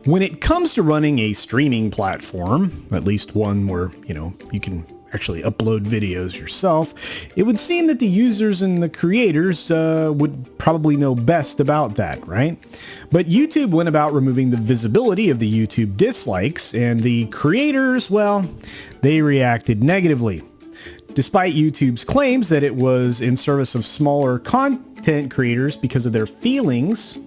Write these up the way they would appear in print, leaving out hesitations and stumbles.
When it comes to running a streaming platform, at least one where, you can actually upload videos yourself, it would seem that the users and the creators would probably know best about that, right? But YouTube went about removing the visibility of the YouTube dislikes, and the creators, well, they reacted negatively. Despite YouTube's claims that it was in service of smaller content creators because of their feelings,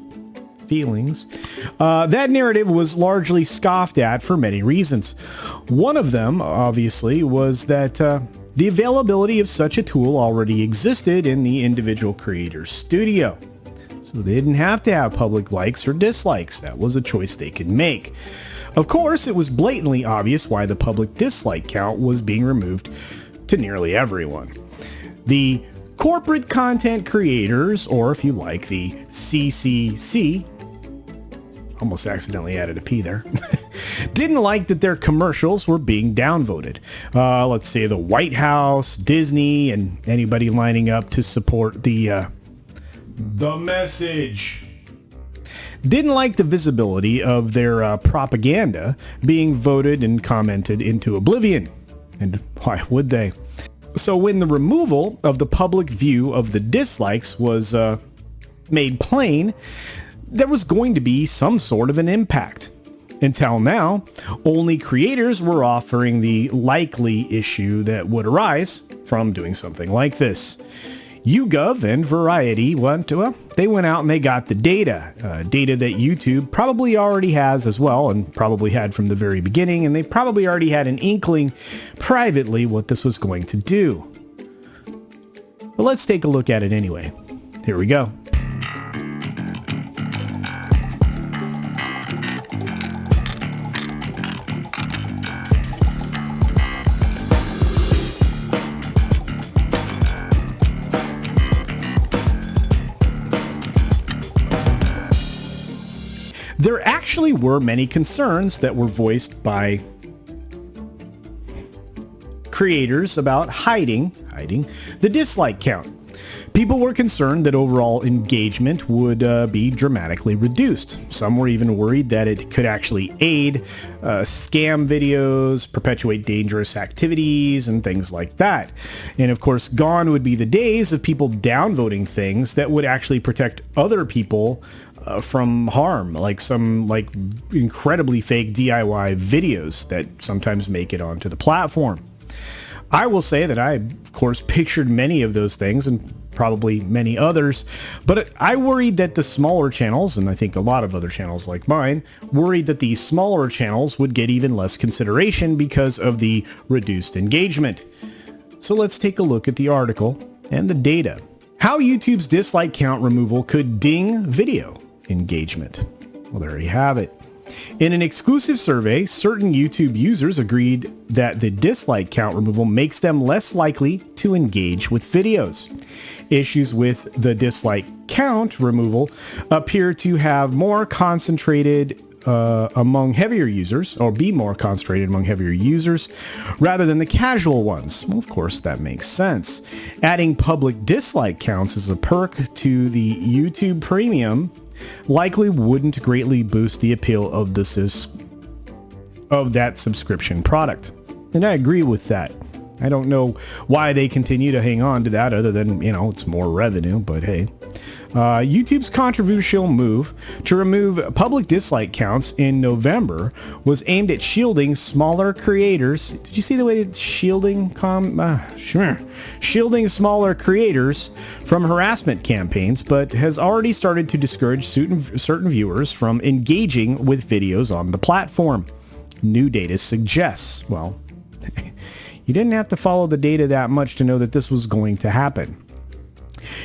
that narrative was largely scoffed at for many reasons. One of them, obviously, was that the availability of such a tool already existed in the individual creator's studio. So they didn't have to have public likes or dislikes. That was a choice they could make. Of course, it was blatantly obvious why the public dislike count was being removed to nearly everyone. The corporate content creators, or if you like, the CCC, almost accidentally added a P there, didn't like that their commercials were being downvoted. Let's say the White House, Disney, and anybody lining up to support the message. Didn't like the visibility of their propaganda being voted and commented into oblivion. And why would they? So when the removal of the public view of the dislikes was made plain, there was going to be some sort of an impact. Until now, only creators were offering the likely issue that would arise from doing something like this. YouGov and Variety went out and they got the data that YouTube probably already has as well, and probably had from the very beginning, and they probably already had an inkling privately what this was going to do. But let's take a look at it anyway. Here we go. There actually were many concerns that were voiced by creators about hiding the dislike count. People were concerned that overall engagement would be dramatically reduced. Some were even worried that it could actually aid scam videos, perpetuate dangerous activities, and things like that. And of course, gone would be the days of people downvoting things that would actually protect other people from harm, like some incredibly fake DIY videos that sometimes make it onto the platform. I will say that I, of course, pictured many of those things and probably many others, but I worried that the smaller channels, and I think a lot of other channels like mine, worried that the smaller channels would get even less consideration because of the reduced engagement. So let's take a look at the article and the data. How YouTube's dislike count removal could ding video engagement. Well, there you have it. In an exclusive survey, certain YouTube users agreed that the dislike count removal makes them less likely to engage with videos. Issues with the dislike count removal appear to have more concentrated among heavier users, or be more concentrated among heavier users, rather than the casual ones. Well, of course, that makes sense. Adding public dislike counts as a perk to the YouTube Premium likely wouldn't greatly boost the appeal of that subscription product. And I agree with that. I don't know why they continue to hang on to that other than, it's more revenue, but hey. YouTube's controversial move to remove public dislike counts in November was aimed at shielding smaller creators. Did you see the way it's shielding smaller creators from harassment campaigns, but has already started to discourage certain viewers from engaging with videos on the platform. New data suggests, well, you didn't have to follow the data that much to know that this was going to happen.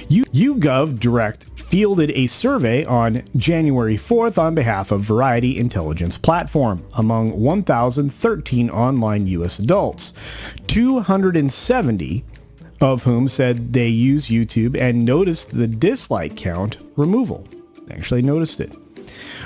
YouGov Direct fielded a survey on January 4th on behalf of Variety Intelligence Platform among 1,013 online U.S. adults, 270 of whom said they use YouTube and noticed the dislike count removal. They actually noticed it.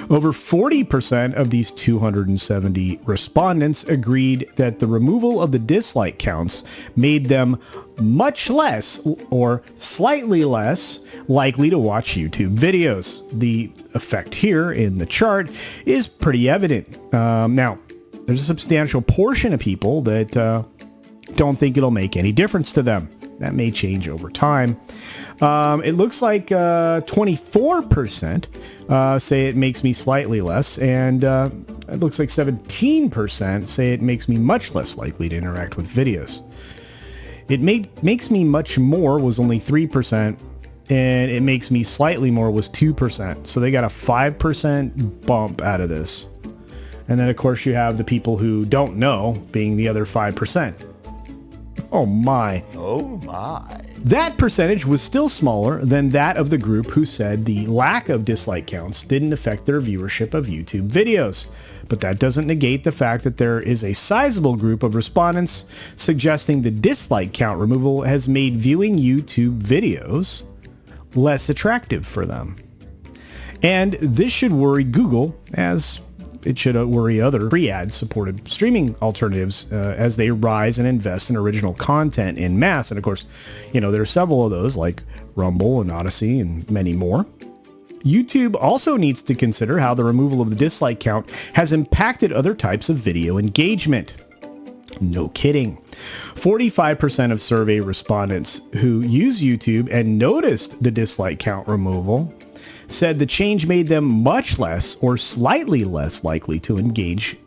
Over 40% of these 270 respondents agreed that the removal of the dislike counts made them much less or slightly less likely to watch YouTube videos. The effect here in the chart is pretty evident. Now, there's a substantial portion of people that don't think it'll make any difference to them. That may change over time. It looks like 24% say it makes me slightly less, and it looks like 17% say it makes me much less likely to interact with videos. It makes me much more was only 3%, and it makes me slightly more was 2%. So they got a 5% bump out of this. And then, of course, you have the people who don't know being the other 5%. Oh my. Oh my. That percentage was still smaller than that of the group who said the lack of dislike counts didn't affect their viewership of YouTube videos. But that doesn't negate the fact that there is a sizable group of respondents suggesting the dislike count removal has made viewing YouTube videos less attractive for them. And this should worry Google, as it should worry other free ad supported streaming alternatives as they rise and invest in original content in mass. And of course, you know, there are several of those like Rumble and Odyssey and many more. YouTube also needs to consider how the removal of the dislike count has impacted other types of video engagement. No kidding. 45% of survey respondents who use YouTube and noticed the dislike count removal said the change made them much less or slightly less likely to engage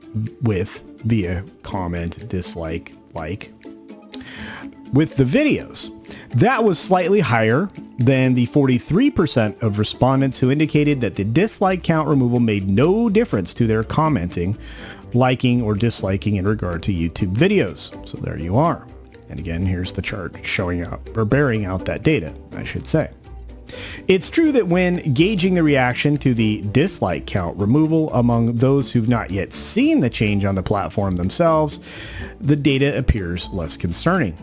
with via comment, dislike, like with the videos. That was slightly higher than the 43% of respondents who indicated that the dislike count removal made no difference to their commenting, liking, or disliking in regard to YouTube videos. So there you are. And again, here's the chart showing out or bearing out that data, I should say. It's true that when gauging the reaction to the dislike count removal among those who've not yet seen the change on the platform themselves, the data appears less concerning.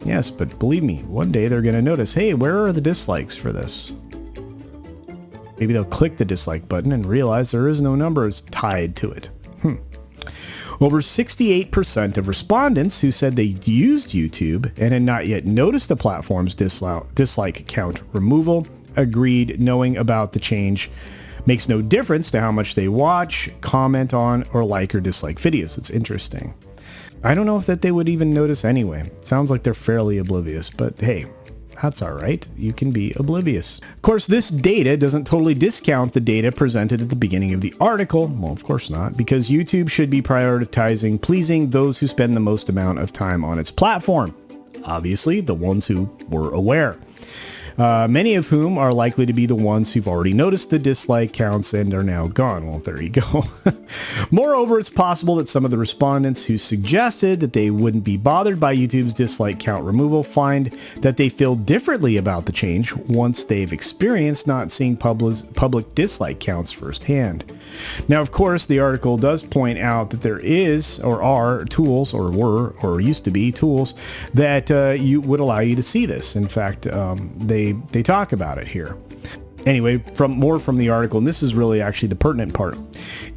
Yes, but believe me, one day they're going to notice, hey, where are the dislikes for this? Maybe they'll click the dislike button and realize there is no numbers tied to it. Over 68% of respondents who said they used YouTube and had not yet noticed the platform's dislike count removal agreed knowing about the change makes no difference to how much they watch, comment on, or like or dislike videos. It's interesting. I don't know if that they would even notice anyway. Sounds like they're fairly oblivious, but hey, that's all right. You can be oblivious. Of course, this data doesn't totally discount the data presented at the beginning of the article. Well, of course not, because YouTube should be prioritizing pleasing those who spend the most amount of time on its platform. Obviously, the ones who were aware. Many of whom are likely to be the ones who've already noticed the dislike counts and are now gone. Well, there you go. Moreover, it's possible that some of the respondents who suggested that they wouldn't be bothered by YouTube's dislike count removal find that they feel differently about the change once they've experienced not seeing public dislike counts firsthand. Now, of course, the article does point out that there is or are tools or were or used to be tools that you would allow you to see this. In fact, they talk about it here. Anyway, more from the article, and this is really actually the pertinent part.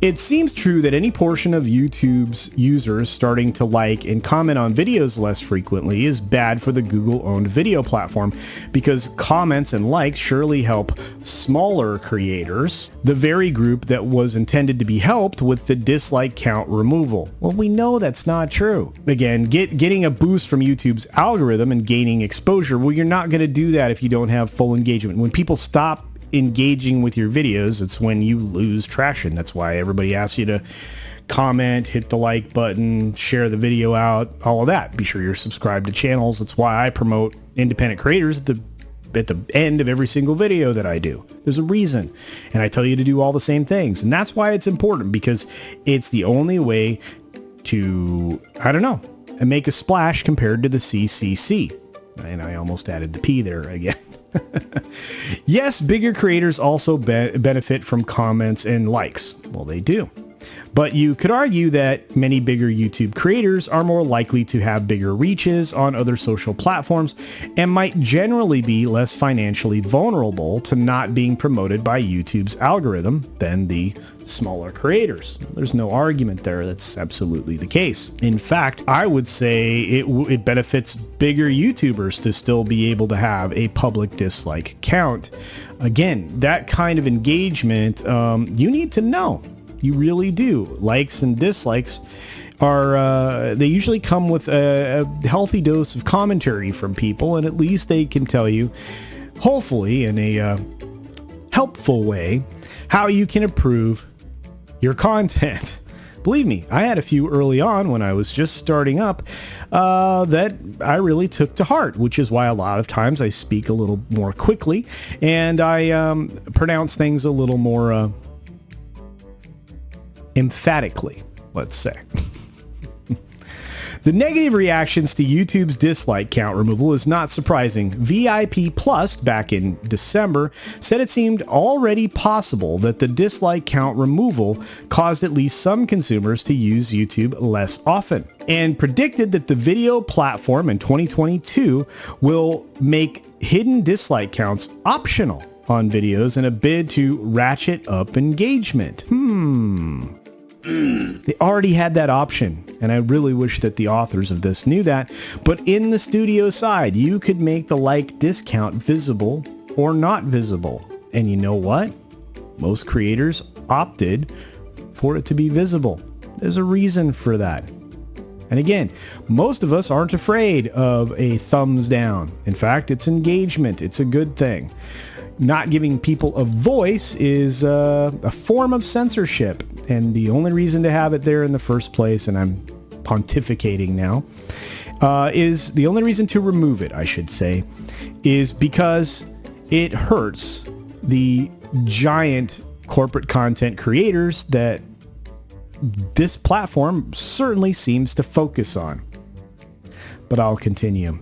It seems true that any portion of YouTube's users starting to like and comment on videos less frequently is bad for the Google-owned video platform because comments and likes surely help smaller creators, the very group that was intended to be helped with the dislike count removal. Well, we know that's not true. Again, getting a boost from YouTube's algorithm and gaining exposure, well, you're not going to do that if you don't have full engagement. When people stop engaging with your videos, it's when you lose traction. That's why everybody asks you to comment, hit the like button, share the video out, all of that. Be sure you're subscribed to channels. That's why I promote independent creators at the end of every single video that I do. There's a reason. And I tell you to do all the same things. And that's why it's important, because it's the only way to, make a splash compared to the CCC. And I almost added the P there again. Yes, bigger creators also benefit from comments and likes. Well, they do. But you could argue that many bigger YouTube creators are more likely to have bigger reaches on other social platforms and might generally be less financially vulnerable to not being promoted by YouTube's algorithm than the smaller creators. There's no argument there. That's absolutely the case. In fact, I would say it benefits bigger YouTubers to still be able to have a public dislike count. Again, that kind of engagement, you need to know. You really do. Likes and dislikes are, they usually come with a healthy dose of commentary from people, and at least they can tell you, hopefully in a helpful way, how you can improve your content. Believe me, I had a few early on when I was just starting up that I really took to heart, which is why a lot of times I speak a little more quickly and I pronounce things a little more emphatically, let's say. The negative reactions to YouTube's dislike count removal is not surprising. VIP Plus, back in December, said it seemed already possible that the dislike count removal caused at least some consumers to use YouTube less often, and predicted that the video platform in 2022 will make hidden dislike counts optional on videos in a bid to ratchet up engagement. They already had that option, and I really wish that the authors of this knew that, but in the studio side, you could make the like discount visible or not visible. And you know what? Most creators opted for it to be visible. There's a reason for that. And again, most of us aren't afraid of a thumbs down. In fact, it's engagement. It's a good thing. Not giving people a voice is a form of censorship, and the only reason to have it there in the first place, and I'm pontificating now, is the only reason to remove it, I should say, is because it hurts the giant corporate content creators that this platform certainly seems to focus on. But I'll continue.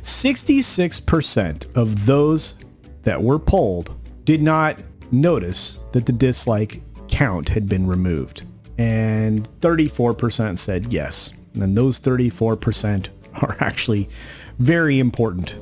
66% of those that were polled did not notice that the dislike count had been removed, and 34% said yes. And those 34% are actually very important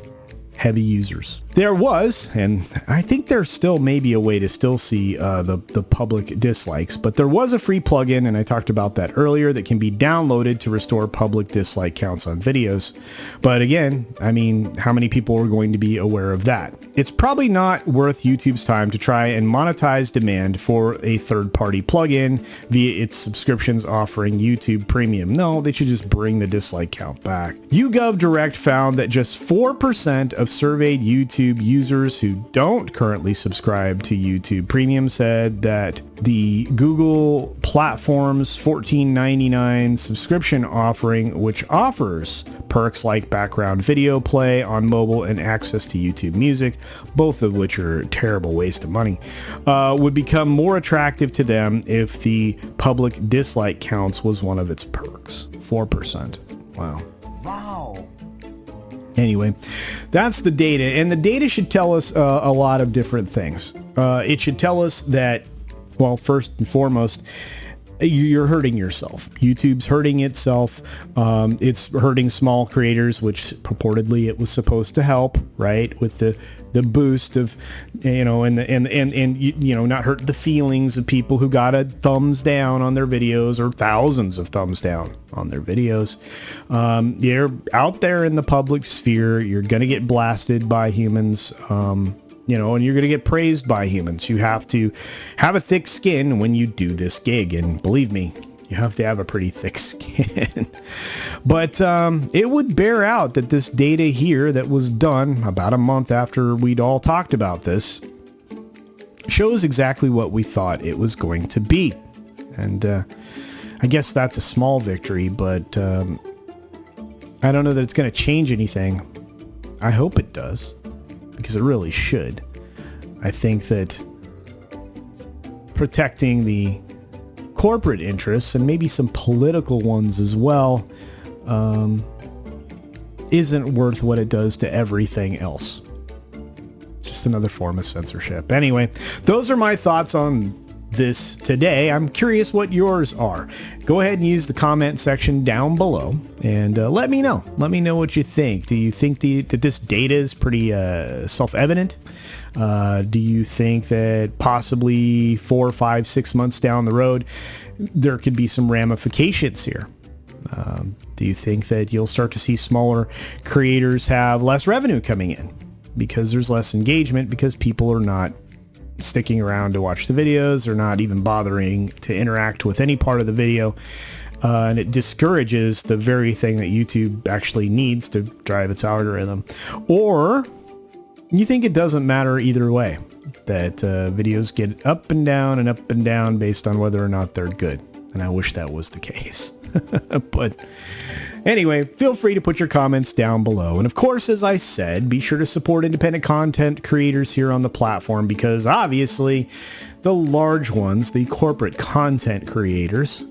heavy users. There was, and I think there still may be a way to still see the public dislikes, but there was a free plugin, and I talked about that earlier, that can be downloaded to restore public dislike counts on videos. But again, I mean, how many people are going to be aware of that? It's probably not worth YouTube's time to try and monetize demand for a third-party plugin via its subscriptions offering YouTube Premium. No, they should just bring the dislike count back. YouGov Direct found that just 4% of surveyed YouTube users who don't currently subscribe to YouTube Premium said that the Google platform's $14.99 subscription offering, which offers perks like background video play on mobile and access to YouTube Music, both of which are a terrible waste of money, would become more attractive to them if the public dislike counts was one of its perks. 4%. Wow. Anyway, that's the data, and the data should tell us a lot of different things. It should tell us that, well, first and foremost, you're hurting yourself. YouTube's hurting itself. It's hurting small creators, which purportedly it was supposed to help, right? With the boost of, you know, and you know, not hurt the feelings of people who got a thumbs down on their videos, or thousands of thumbs down on their videos. You're out there in the public sphere. You're going to get blasted by humans. You know, and you're going to get praised by humans. You have to have a thick skin when you do this gig. And believe me, you have to have a pretty thick skin. But it would bear out that this data here that was done about a month after we'd all talked about this shows exactly what we thought it was going to be. And I guess that's a small victory, but I don't know that it's going to change anything. I hope it does, because it really should. I think that protecting the corporate interests, and maybe some political ones as well, isn't worth what it does to everything else. It's just another form of censorship. Anyway, those are my thoughts on this today. I'm curious what yours are. Go ahead and use the comment section down below and let me know. Let me know what you think. Do you think that this data is pretty self-evident? Do you think that possibly 4, 5, 6 months down the road, there could be some ramifications here? Do you think that you'll start to see smaller creators have less revenue coming in because there's less engagement, because people are not sticking around to watch the videos or not even bothering to interact with any part of the video, and it discourages the very thing that YouTube actually needs to drive its algorithm? Or you think it doesn't matter either way, that videos get up and down based on whether or not they're good? And I wish that was the case. But anyway, feel free to put your comments down below. And of course, as I said, be sure to support independent content creators here on the platform, because obviously the large ones, the corporate content creators,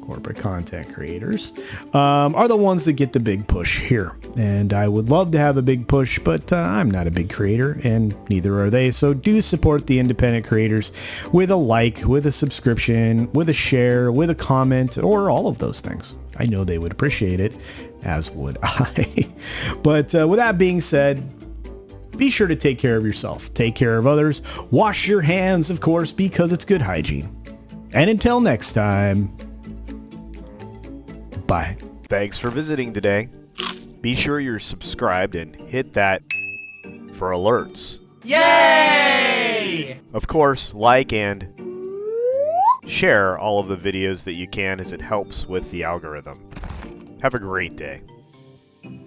are the ones that get the big push here. And I would love to have a big push, but I'm not a big creator, and neither are they. So do support the independent creators with a like, with a subscription, with a share, with a comment, or all of those things. I know they would appreciate it, as would I. But with that being said, be sure to take care of yourself, take care of others, wash your hands, of course, because it's good hygiene. And until next time, bye. Thanks for visiting today. Be sure you're subscribed and hit that for alerts. Yay! Of course, like and share all of the videos that you can, as it helps with the algorithm. Have a great day.